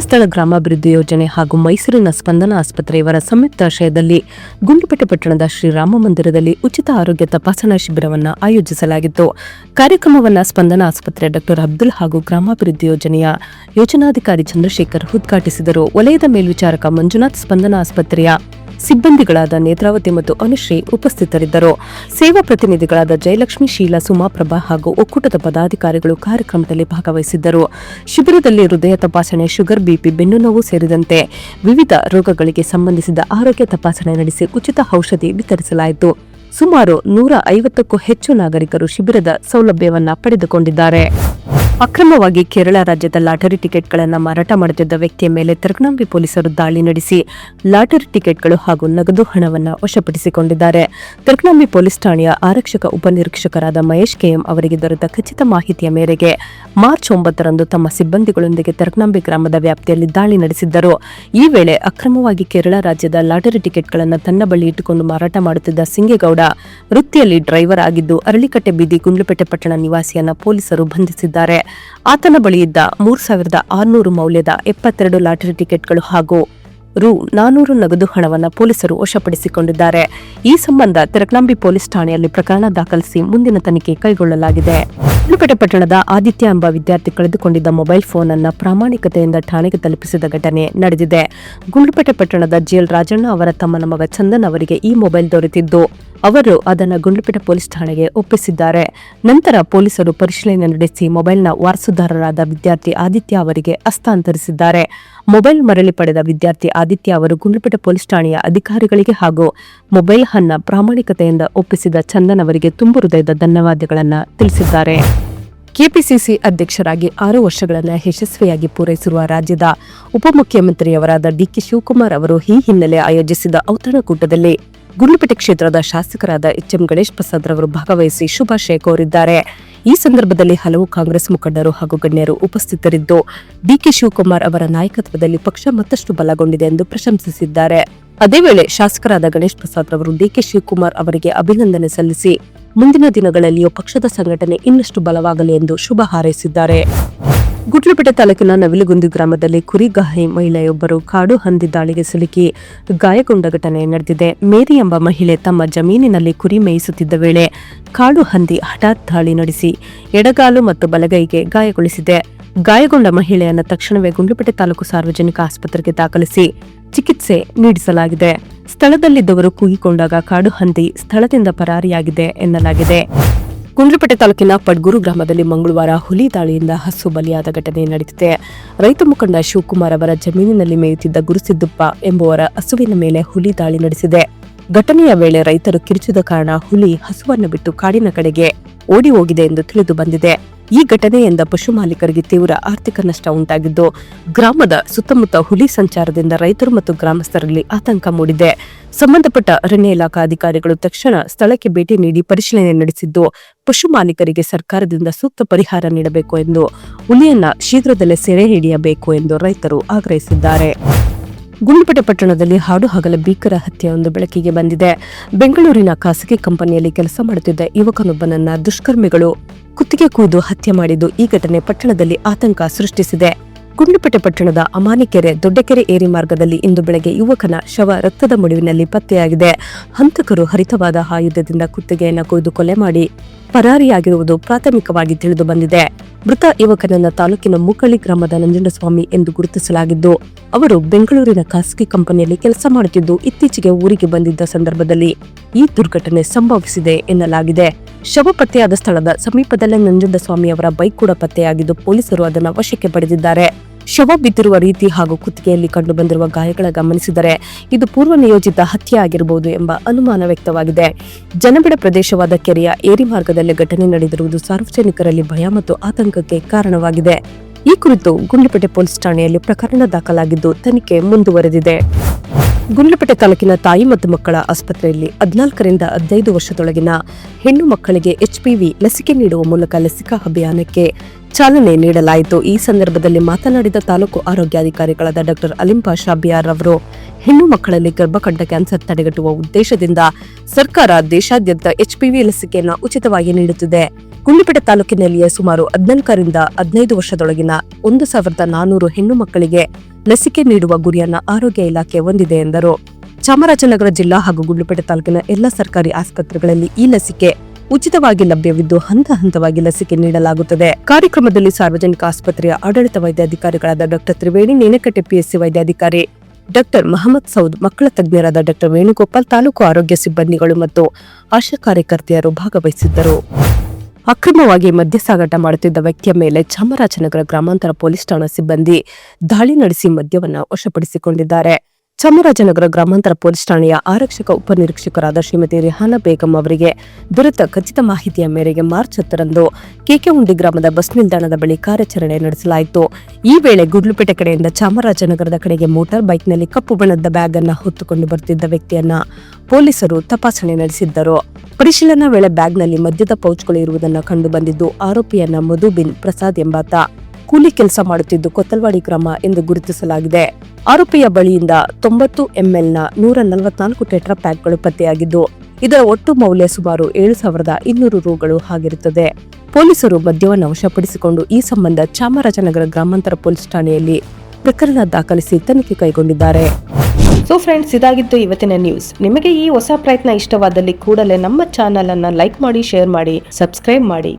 ಧರ್ಮಸ್ಥಳ ಗ್ರಾಮಾಭಿವೃದ್ಧಿ ಯೋಜನೆ ಹಾಗೂ ಮೈಸೂರಿನ ಸ್ಪಂದನ ಆಸ್ಪತ್ರೆ ಇವರ ಸಂಯುಕ್ತಾಶ್ರಯದಲ್ಲಿ ಗುಂಡ್ಲುಪೇಟೆ ಪಟ್ಟಣದ ಶ್ರೀರಾಮ ಮಂದಿರದಲ್ಲಿ ಉಚಿತ ಆರೋಗ್ಯ ತಪಾಸಣಾ ಶಿಬಿರವನ್ನು ಆಯೋಜಿಸಲಾಗಿತ್ತು. ಕಾರ್ಯಕ್ರಮವನ್ನು ಸ್ಪಂದನ ಆಸ್ಪತ್ರೆ ಡಾ ಅಬ್ದುಲ್ ಹಾಗೂ ಗ್ರಾಮಾಭಿವೃದ್ಧಿ ಯೋಜನೆಯ ಯೋಜನಾಧಿಕಾರಿ ಚಂದ್ರಶೇಖರ್ ಉದ್ಘಾಟಿಸಿದರು. ವಲಯದ ಮೇಲ್ವಿಚಾರಕ ಮಂಜುನಾಥ್, ಸ್ಪಂದನ ಆಸ್ಪತ್ರೆಯ ಸಿಬ್ಬಂದಿಗಳಾದ ನೇತ್ರಾವತಿ ಮತ್ತು ಅನುಶ್ರೀ ಉಪಸ್ಥಿತರಿದ್ದರು. ಸೇವಾ ಪ್ರತಿನಿಧಿಗಳಾದ ಜಯಲಕ್ಷ್ಮಿ, ಶೀಲಾ, ಸುಮಾಪ್ರಭಾ ಹಾಗೂ ಒಕ್ಕೂಟದ ಪದಾಧಿಕಾರಿಗಳು ಕಾರ್ಯಕ್ರಮದಲ್ಲಿ ಭಾಗವಹಿಸಿದ್ದರು. ಶಿಬಿರದಲ್ಲಿ ಹೃದಯ ತಪಾಸಣೆ, ಶುಗರ್, ಬಿಪಿ, ಬೆನ್ನು ನೋವು ಸೇರಿದಂತೆ ವಿವಿಧ ರೋಗಗಳಿಗೆ ಸಂಬಂಧಿಸಿದ ಆರೋಗ್ಯ ತಪಾಸಣೆ ನಡೆಸಿ ಉಚಿತ ಔಷಧಿ ವಿತರಿಸಲಾಯಿತು. ಸುಮಾರು 150ಕ್ಕೂ ಹೆಚ್ಚು ನಾಗರಿಕರು ಶಿಬಿರದ ಸೌಲಭ್ಯವನ್ನು ಪಡೆದುಕೊಂಡಿದ್ದಾರೆ. ಅಕ್ರಮವಾಗಿ ಕೇರಳ ರಾಜ್ಯದ ಲಾಟರಿ ಟಿಕೆಟ್ಗಳನ್ನು ಮಾರಾಟ ಮಾಡುತ್ತಿದ್ದ ವ್ಯಕ್ತಿಯ ಮೇಲೆ ತರಕನಾಂಬಿ ಪೊಲೀಸರು ದಾಳಿ ನಡೆಸಿ ಲಾಟರಿ ಟಿಕೆಟ್ಗಳು ಹಾಗೂ ನಗದು ಹಣವನ್ನು ವಶಪಡಿಸಿಕೊಂಡಿದ್ದಾರೆ. ತರಕನಾಂಬಿ ಪೊಲೀಸ್ ಠಾಣೆಯ ಆರಕ್ಷಕ ಉಪನಿರೀಕ್ಷಕರಾದ ಮಹೇಶ್ ಕೆಎಂ ಅವರಿಗೆ ದೊರೆತ ಖಚಿತ ಮಾಹಿತಿಯ ಮೇರೆಗೆ ಮಾರ್ಚ್ 9ರಂದು ತಮ್ಮ ಸಿಬ್ಬಂದಿಗಳೊಂದಿಗೆ ತರಕನಾಂಬಿ ಗ್ರಾಮದ ವ್ಯಾಪ್ತಿಯಲ್ಲಿ ದಾಳಿ ನಡೆಸಿದ್ದರು. ಈ ವೇಳೆ ಅಕ್ರಮವಾಗಿ ಕೇರಳ ರಾಜ್ಯದ ಲಾಟರಿ ಟಿಕೆಟ್ಗಳನ್ನು ತನ್ನ ಬಳಿ ಇಟ್ಟುಕೊಂಡು ಮಾರಾಟ ಮಾಡುತ್ತಿದ್ದ ಸಿಂಗೇಗೌಡ ವೃತ್ತಿಯಲ್ಲಿ ಡ್ರೈವರ್ ಆಗಿದ್ದು ಅರಳಿಕಟ್ಟೆ ಬೀದಿ ಗುಂಡ್ಲುಪೇಟೆ ಪಟ್ಟಣ ನಿವಾಸಿಯನ್ನ ಪೊಲೀಸರು ಬಂಧಿಸಿದ್ದಾರೆ. ಆತನ ಬಳಿಯಿದ್ದ 3,600 ಮೌಲ್ಯದ 72 ಲಾಟರಿ ಟಿಕೆಟ್ಗಳು ಹಾಗೂ ರು 400 ನಗದು ಹಣವನ್ನು ಪೊಲೀಸರು ವಶಪಡಿಸಿಕೊಂಡಿದ್ದಾರೆ. ಈ ಸಂಬಂಧ ತರಕನಾಂಬಿ ಪೊಲೀಸ್ ಠಾಣೆಯಲ್ಲಿ ಪ್ರಕರಣ ದಾಖಲಿಸಿ ಮುಂದಿನ ತನಿಖೆ ಕೈಗೊಳ್ಳಲಾಗಿದೆ. ಗುಂಡ್ಲುಪೇಟೆ ಪಟ್ಟಣದ ಆದಿತ್ಯ ಎಂಬ ವಿದ್ಯಾರ್ಥಿ ಕಳೆದುಕೊಂಡಿದ್ದ ಮೊಬೈಲ್ ಫೋನ್ ಅನ್ನು ಪ್ರಾಮಾಣಿಕತೆಯಿಂದ ಠಾಣೆಗೆ ತಲುಪಿಸಿದ ಘಟನೆ ನಡೆದಿದೆ. ಗುಂಡ್ಲುಪೇಟೆ ಪಟ್ಟಣದ ಜಿಎಲ್ ರಾಜಣ್ಣ ಅವರ ತಮ್ಮನ ಮಗ ಚಂದನ್ ಅವರಿಗೆ ಈ ಮೊಬೈಲ್ ದೊರೆತಿದ್ದು ಅವರು ಅದನ್ನು ಗುಂಡ್ಲುಪೇಟೆ ಪೊಲೀಸ್ ಠಾಣೆಗೆ ಒಪ್ಪಿಸಿದ್ದಾರೆ. ನಂತರ ಪೊಲೀಸರು ಪರಿಶೀಲನೆ ನಡೆಸಿ ಮೊಬೈಲ್ನ ವಾರಸುದಾರರಾದ ವಿದ್ಯಾರ್ಥಿ ಆದಿತ್ಯ ಅವರಿಗೆ ಹಸ್ತಾಂತರಿಸಿದ್ದಾರೆ. ಮೊಬೈಲ್ ಮರಳಿ ಪಡೆದ ವಿದ್ಯಾರ್ಥಿ ಆದಿತ್ಯ ಅವರು ಗುಂಡ್ಲುಪೇಟೆ ಪೊಲೀಸ್ ಠಾಣೆಯ ಅಧಿಕಾರಿಗಳಿಗೆ ಹಾಗೂ ಮೊಬೈಲ್ ಅನ್ನ ಪ್ರಾಮಾಣಿಕತೆಯಿಂದ ಒಪ್ಪಿಸಿದ ಚಂದನ್ ಅವರಿಗೆ ತುಂಬು ಹೃದಯದ ಧನ್ಯವಾದಗಳನ್ನು ತಿಳಿಸಿದ್ದಾರೆ. ಕೆಪಿಸಿಸಿ ಅಧ್ಯಕ್ಷರಾಗಿ 6 ವರ್ಷಗಳನ್ನು ಯಶಸ್ವಿಯಾಗಿ ಪೂರೈಸಿರುವ ರಾಜ್ಯದ ಉಪಮುಖ್ಯಮಂತ್ರಿಯವರಾದ ಡಿಕೆ ಶಿವಕುಮಾರ್ ಅವರು ಈ ಹಿನ್ನೆಲೆ ಆಯೋಜಿಸಿದ ಔತಣಕೂಟದಲ್ಲಿ ಗುಂಡ್ಲುಪೇಟೆ ಕ್ಷೇತ್ರದ ಶಾಸಕರಾದ ಎಚ್ಎಂ ಗಣೇಶ್ ಪ್ರಸಾದ್ ರವರು ಭಾಗವಹಿಸಿ ಶುಭಾಶಯ ಕೋರಿದ್ದಾರೆ. ಈ ಸಂದರ್ಭದಲ್ಲಿ ಹಲವು ಕಾಂಗ್ರೆಸ್ ಮುಖಂಡರು ಹಾಗೂ ಗಣ್ಯರು ಉಪಸ್ಥಿತರಿದ್ದು ಡಿಕೆ ಶಿವಕುಮಾರ್ ಅವರ ನಾಯಕತ್ವದಲ್ಲಿ ಪಕ್ಷ ಮತ್ತಷ್ಟು ಬಲಗೊಂಡಿದೆ ಎಂದು ಪ್ರಶಂಸಿಸಿದ್ದಾರೆ. ಅದೇ ವೇಳೆ ಶಾಸಕರಾದ ಗಣೇಶ್ ಪ್ರಸಾದ್ ರವರು ಡಿಕೆ ಶಿವಕುಮಾರ್ ಅವರಿಗೆ ಅಭಿನಂದನೆ ಸಲ್ಲಿಸಿ ಮುಂದಿನ ದಿನಗಳಲ್ಲಿಯೂ ಪಕ್ಷದ ಸಂಘಟನೆ ಇನ್ನಷ್ಟು ಬಲವಾಗಲಿ ಎಂದು ಶುಭ ಹಾರೈಸಿದ್ದಾರೆ. ಗುಂಡ್ಲುಪೇಟೆ ತಾಲೂಕಿನ ನವಿಲುಗುಂದಿ ಗ್ರಾಮದಲ್ಲಿ ಕುರಿಗಾಹಿ ಮಹಿಳೆಯೊಬ್ಬರು ಕಾಡು ಹಂದಿ ದಾಳಿಗೆ ಸಿಲುಕಿ ಗಾಯಗೊಂಡ ಘಟನೆ ನಡೆದಿದೆ. ಮೇರಿ ಎಂಬ ಮಹಿಳೆ ತಮ್ಮ ಜಮೀನಿನಲ್ಲಿ ಕುರಿ ಮೇಯಿಸುತ್ತಿದ್ದ ವೇಳೆ ಕಾಡು ಹಂದಿ ಹಠಾತ್ ದಾಳಿ ನಡೆಸಿ ಎಡಗಾಲು ಮತ್ತು ಬಲಗೈಗೆ ಗಾಯಗೊಳಿಸಿದೆ. ಗಾಯಗೊಂಡ ಮಹಿಳೆಯನ್ನು ತಕ್ಷಣವೇ ಗುಂಡ್ಲುಪೇಟೆ ತಾಲೂಕು ಸಾರ್ವಜನಿಕ ಆಸ್ಪತ್ರೆಗೆ ದಾಖಲಿಸಿ ಚಿಕಿತ್ಸೆ ನೀಡಿಸಲಾಗಿದೆ. ಸ್ಥಳದಲ್ಲಿದ್ದವರು ಕೂಗಿಕೊಂಡಾಗ ಕಾಡು ಹಂದಿ ಸ್ಥಳದಿಂದ ಪರಾರಿಯಾಗಿದೆ ಎನ್ನಲಾಗಿದೆ. ಗುಂಡ್ಲುಪೇಟೆ ತಾಲೂಕಿನ ಪಡ್ಗೂರು ಗ್ರಾಮದಲ್ಲಿ ಮಂಗಳವಾರ ಹುಲಿ ದಾಳಿಯಿಂದ ಹಸು ಬಲಿಯಾದ ಘಟನೆ ನಡೆದಿದೆ. ರೈತ ಮುಖಂಡ ಶಿವಕುಮಾರ್ ಅವರ ಜಮೀನಿನಲ್ಲಿ ಮೇಯುತ್ತಿದ್ದ ಗುರುಸಿದ್ದಪ್ಪ ಎಂಬುವರ ಹಸುವಿನ ಮೇಲೆ ಹುಲಿ ದಾಳಿ ನಡೆಸಿದೆ. ಘಟನೆಯ ವೇಳೆ ರೈತರು ಕಿರುಚಿದ ಕಾರಣ ಹುಲಿ ಹಸುವನ್ನು ಬಿಟ್ಟು ಕಾಡಿನ ಕಡೆಗೆ ಓಡಿ ಹೋಗಿದೆ ಎಂದು ತಿಳಿದು ಬಂದಿದೆ. ಈ ಘಟನೆಯಿಂದ ಪಶು ಮಾಲೀಕರಿಗೆ ತೀವ್ರ ಆರ್ಥಿಕ ನಷ್ಟ ಉಂಟಾಗಿದ್ದು ಗ್ರಾಮದ ಸುತ್ತಮುತ್ತ ಹುಲಿ ಸಂಚಾರದಿಂದ ರೈತರು ಮತ್ತು ಗ್ರಾಮಸ್ಥರಲ್ಲಿ ಆತಂಕ ಮೂಡಿದೆ. ಸಂಬಂಧಪಟ್ಟ ಅರಣ್ಯ ಇಲಾಖಾ ಅಧಿಕಾರಿಗಳು ತಕ್ಷಣ ಸ್ಥಳಕ್ಕೆ ಭೇಟಿ ನೀಡಿ ಪರಿಶೀಲನೆ ನಡೆಸಿದ್ದು ಪಶು ಮಾಲೀಕರಿಗೆ ಸರ್ಕಾರದಿಂದ ಸೂಕ್ತ ಪರಿಹಾರ ನೀಡಬೇಕು ಎಂದು ಹುಲಿಯನ್ನ ಶೀಘ್ರದಲ್ಲೇ ಸೆರೆ ಹಿಡಿಯಬೇಕು ಎಂದು ರೈತರು ಆಗ್ರಹಿಸಿದ್ದಾರೆ. ಗುಂಡ್ಲುಪೇಟೆ ಪಟ್ಟಣದಲ್ಲಿ ಹಾಡು ಹಗಲ ಭೀಕರ ಹತ್ಯೆಯೊಂದು ಬೆಳಕಿಗೆ ಬಂದಿದೆ. ಬೆಂಗಳೂರಿನ ಖಾಸಗಿ ಕಂಪನಿಯಲ್ಲಿ ಕೆಲಸ ಮಾಡುತ್ತಿದ್ದ ಯುವಕನೊಬ್ಬನನ್ನ ದುಷ್ಕರ್ಮಿಗಳು ಕುತ್ತಿಗೆ ಕುಯ್ದು ಹತ್ಯೆ ಮಾಡಿದ್ದು ಈ ಘಟನೆ ಪಟ್ಟಣದಲ್ಲಿ ಆತಂಕ ಸೃಷ್ಟಿಸಿದೆ. ಗುಂಡ್ಲುಪೇಟೆ ಪಟ್ಟಣದ ಅಮಾನಿಕೆರೆ ದೊಡ್ಡಕೆರೆ ಏರಿ ಮಾರ್ಗದಲ್ಲಿ ಇಂದು ಬೆಳಗ್ಗೆ ಯುವಕನ ಶವ ರಕ್ತದ ಮುಳುವಿನಲ್ಲಿ ಪತ್ತೆಯಾಗಿದೆ. ಹಂತಕರು ಹರಿತವಾದ ಆಯುಧದಿಂದ ಕುತ್ತಿಗೆಯನ್ನು ಕೊಯ್ದು ಕೊಲೆ ಮಾಡಿ ಪರಾರಿಯಾಗಿರುವುದು ಪ್ರಾಥಮಿಕವಾಗಿ ತಿಳಿದು ಬಂದಿದೆ. ಮೃತ ಯುವಕನನ್ನ ತಾಲೂಕಿನ ಮೂಕಳ್ಳಿ ಗ್ರಾಮದ ನಂಜುಂಡಸ್ವಾಮಿ ಎಂದು ಗುರುತಿಸಲಾಗಿದ್ದು ಅವರು ಬೆಂಗಳೂರಿನ ಖಾಸಗಿ ಕಂಪನಿಯಲ್ಲಿ ಕೆಲಸ ಮಾಡುತ್ತಿದ್ದು ಇತ್ತೀಚೆಗೆ ಊರಿಗೆ ಬಂದಿದ್ದ ಸಂದರ್ಭದಲ್ಲಿ ಈ ದುರ್ಘಟನೆ ಸಂಭವಿಸಿದೆ ಎನ್ನಲಾಗಿದೆ. ಶವ ಪತ್ತೆಯಾದ ಸ್ಥಳದ ಸಮೀಪದಲ್ಲೇ ನಂಜುಂಡಸ್ವಾಮಿ ಅವರ ಬೈಕ್ ಕೂಡ ಪತ್ತೆಯಾಗಿದ್ದು ಪೊಲೀಸರು ಅದನ್ನು ವಶಕ್ಕೆ ಪಡೆದಿದ್ದಾರೆ. ಶವ ಬಿದ್ದಿರುವ ರೀತಿ ಹಾಗೂ ಕುತ್ತಿಗೆಯಲ್ಲಿ ಕಂಡುಬಂದಿರುವ ಗಾಯಗಳ ಗಮನಿಸಿದರೆ ಇದು ಪೂರ್ವ ನಿಯೋಜಿತ ಹತ್ಯೆ ಆಗಿರಬಹುದು ಎಂಬ ಅನುಮಾನ ವ್ಯಕ್ತವಾಗಿದೆ. ಜನಬಿಡ ಪ್ರದೇಶವಾದ ಕೆರೆಯ ಏರಿ ಮಾರ್ಗದಲ್ಲಿ ಘಟನೆ ನಡೆದಿರುವುದು ಸಾರ್ವಜನಿಕರಲ್ಲಿ ಭಯ ಮತ್ತು ಆತಂಕಕ್ಕೆ ಕಾರಣವಾಗಿದೆ. ಈ ಕುರಿತು ಗುಂಡ್ಲುಪೇಟೆ ಪೊಲೀಸ್ ಠಾಣೆಯಲ್ಲಿ ಪ್ರಕರಣ ದಾಖಲಾಗಿದ್ದು ತನಿಖೆ ಮುಂದುವರೆದಿದೆ. ಗುಂಡ್ಲುಪೇಟೆ ತಾಲೂಕಿನ ತಾಯಿ ಮತ್ತು ಮಕ್ಕಳ ಆಸ್ಪತ್ರೆಯಲ್ಲಿ 14ರಿಂದ 15 ವರ್ಷದೊಳಗಿನ ಹೆಣ್ಣು ಮಕ್ಕಳಿಗೆ HPV ಲಸಿಕೆ ನೀಡುವ ಮೂಲಕ ಲಸಿಕಾ ಅಭಿಯಾನಕ್ಕೆ ಚಾಲನೆ ನೀಡಲಾಯಿತು. ಈ ಸಂದರ್ಭದಲ್ಲಿ ಮಾತನಾಡಿದ ತಾಲೂಕು ಆರೋಗ್ಯಾಧಿಕಾರಿಗಳಾದ ಡಾ ಅಲಿಂ ಪಾಷಾ ಬಿಆರ್ ಅವರು ಹೆಣ್ಣು ಮಕ್ಕಳಲ್ಲಿ ಗರ್ಭಕಂಠ ಕ್ಯಾನ್ಸರ್ ತಡೆಗಟ್ಟುವ ಉದ್ದೇಶದಿಂದ ಸರ್ಕಾರ ದೇಶಾದ್ಯಂತ HPV ಲಸಿಕೆಯನ್ನು ಉಚಿತವಾಗಿ ನೀಡುತ್ತಿದೆ. ಗುಂಡ್ಲುಪೇಟೆ ತಾಲೂಕಿನಲ್ಲಿಯೇ ಸುಮಾರು 14ರಿಂದ 15 ವರ್ಷದೊಳಗಿನ 1400 ಹೆಣ್ಣು ಮಕ್ಕಳಿಗೆ ಲಸಿಕೆ ನೀಡುವ ಗುರಿಯನ್ನ ಆರೋಗ್ಯ ಇಲಾಖೆ ಹೊಂದಿದೆ ಎಂದರು. ಚಾಮರಾಜನಗರ ಜಿಲ್ಲಾ ಹಾಗೂ ಗುಂಡ್ಲುಪೇಟೆ ತಾಲೂಕಿನ ಎಲ್ಲ ಸರ್ಕಾರಿ ಆಸ್ಪತ್ರೆಗಳಲ್ಲಿ ಈ ಲಸಿಕೆ ಉಚಿತವಾಗಿ ಲಭ್ಯವಿದ್ದು ಹಂತ ಹಂತವಾಗಿ ಲಸಿಕೆ ನೀಡಲಾಗುತ್ತದೆ. ಕಾರ್ಯಕ್ರಮದಲ್ಲಿ ಸಾರ್ವಜನಿಕ ಆಸ್ಪತ್ರೆಯ ಆಡಳಿತ ವೈದ್ಯಾಧಿಕಾರಿಗಳಾದ ಡಾ ತ್ರಿವೇಣಿ, ನೇನಕಟ್ಟೆ ಪಿಎಸ್ಸಿ ವೈದ್ಯಾಧಿಕಾರಿ ಡಾ ಮಹಮ್ಮದ್ ಸೌದ್, ಮಕ್ಕಳ ತಜ್ಞರಾದ ಡಾ ವೇಣುಗೋಪಾಲ್, ತಾಲೂಕು ಆರೋಗ್ಯ ಸಿಬ್ಬಂದಿಗಳು ಮತ್ತು ಆಶಾ ಕಾರ್ಯಕರ್ತೆಯರು ಭಾಗವಹಿಸಿದ್ದರು. ಅಕ್ರಮವಾಗಿ ಮದ್ಯ ಸಾಗಾಟ ಮಾಡುತ್ತಿದ್ದ ವ್ಯಕ್ತಿಯ ಮೇಲೆ ಚಾಮರಾಜನಗರ ಗ್ರಾಮಾಂತರ ಪೊಲೀಸ್ ಠಾಣಾ ಸಿಬ್ಬಂದಿ ದಾಳಿ ನಡೆಸಿ ಮದ್ಯವನ್ನು ವಶಪಡಿಸಿಕೊಂಡಿದ್ದಾರೆ. ಚಾಮರಾಜನಗರ ಗ್ರಾಮಾಂತರ ಪೊಲೀಸ್ ಠಾಣೆಯ ಆರಕ್ಷಕ ಉಪನಿರೀಕ್ಷಕರಾದ ಶ್ರೀಮತಿ ರಿಹಾನಾ ಬೇಗಂ ಅವರಿಗೆ ದೊರೆತ ಖಚಿತ ಮಾಹಿತಿಯ ಮೇರೆಗೆ ಮಾರ್ಚ್ 10ರಂದು ಕೆಕೆಹುಂಡಿ ಗ್ರಾಮದ ಬಸ್ ನಿಲ್ದಾಣದ ಬಳಿ ಕಾರ್ಯಾಚರಣೆ ನಡೆಸಲಾಯಿತು. ಈ ವೇಳೆ ಗುಂಡ್ಲುಪೇಟೆ ಕಡೆಯಿಂದ ಚಾಮರಾಜನಗರದ ಕಡೆಗೆ ಮೋಟಾರ್ ಬೈಕ್ನಲ್ಲಿ ಕಪ್ಪು ಬಣ್ಣದ ಬ್ಯಾಗ್ ಅನ್ನು ಹೊತ್ತುಕೊಂಡು ಬರುತ್ತಿದ್ದ ವ್ಯಕ್ತಿಯನ್ನ ಪೊಲೀಸರು ತಪಾಸಣೆ ನಡೆಸಿದ್ದರು. ಪರಿಶೀಲನಾ ವೇಳೆ ಬ್ಯಾಗ್ನಲ್ಲಿ ಮದ್ಯದ ಪೌಚ್ಗಳು ಇರುವುದನ್ನು ಕಂಡು ಬಂದಿದ್ದು, ಆರೋಪಿಯನ್ನ ಮಧುಬಿನ್ ಪ್ರಸಾದ್ ಎಂಬಾತ ಕೂಲಿ ಕೆಲಸ ಮಾಡುತ್ತಿದ್ದು ಕೊತ್ತಲ್ವಾಡಿ ಗ್ರಾಮ ಎಂದು ಗುರುತಿಸಲಾಗಿದೆ. ಆರೋಪಿಯ ಬಳಿಯಿಂದ 90 mlನ 144 ಟೆಟ್ರಾ ಪ್ಯಾಕ್ಗಳು ಪತ್ತೆಯಾಗಿದ್ದು, ಇದರ ಒಟ್ಟು ಮೌಲ್ಯ ಸುಮಾರು 7,200 ರೂಗಳು ಆಗಿರುತ್ತದೆ. ಪೊಲೀಸರು ಮದ್ಯವನ್ನು ವಶಪಡಿಸಿಕೊಂಡು ಈ ಸಂಬಂಧ ಚಾಮರಾಜನಗರ ಗ್ರಾಮಾಂತರ ಪೊಲೀಸ್ ಠಾಣೆಯಲ್ಲಿ ಪ್ರಕರಣ ದಾಖಲಿಸಿ ತನಿಖೆ ಕೈಗೊಂಡಿದ್ದಾರೆ. ಸೊ ಫ್ರೆಂಡ್ಸ್, ಇದಾಗಿತ್ತು ಇವತ್ತಿನ ನ್ಯೂಸ್. ನಿಮಗೆ ಈ ಹೊಸ ಪ್ರಯತ್ನ ಇಷ್ಟವಾದಲ್ಲಿ ಕೂಡಲೇ ನಮ್ಮ ಚಾನೆಲ್ ಅನ್ನು ಲೈಕ್ ಮಾಡಿ, ಶೇರ್ ಮಾಡಿ, ಸಬ್ಸ್ಕ್ರೈಬ್ ಮಾಡಿ.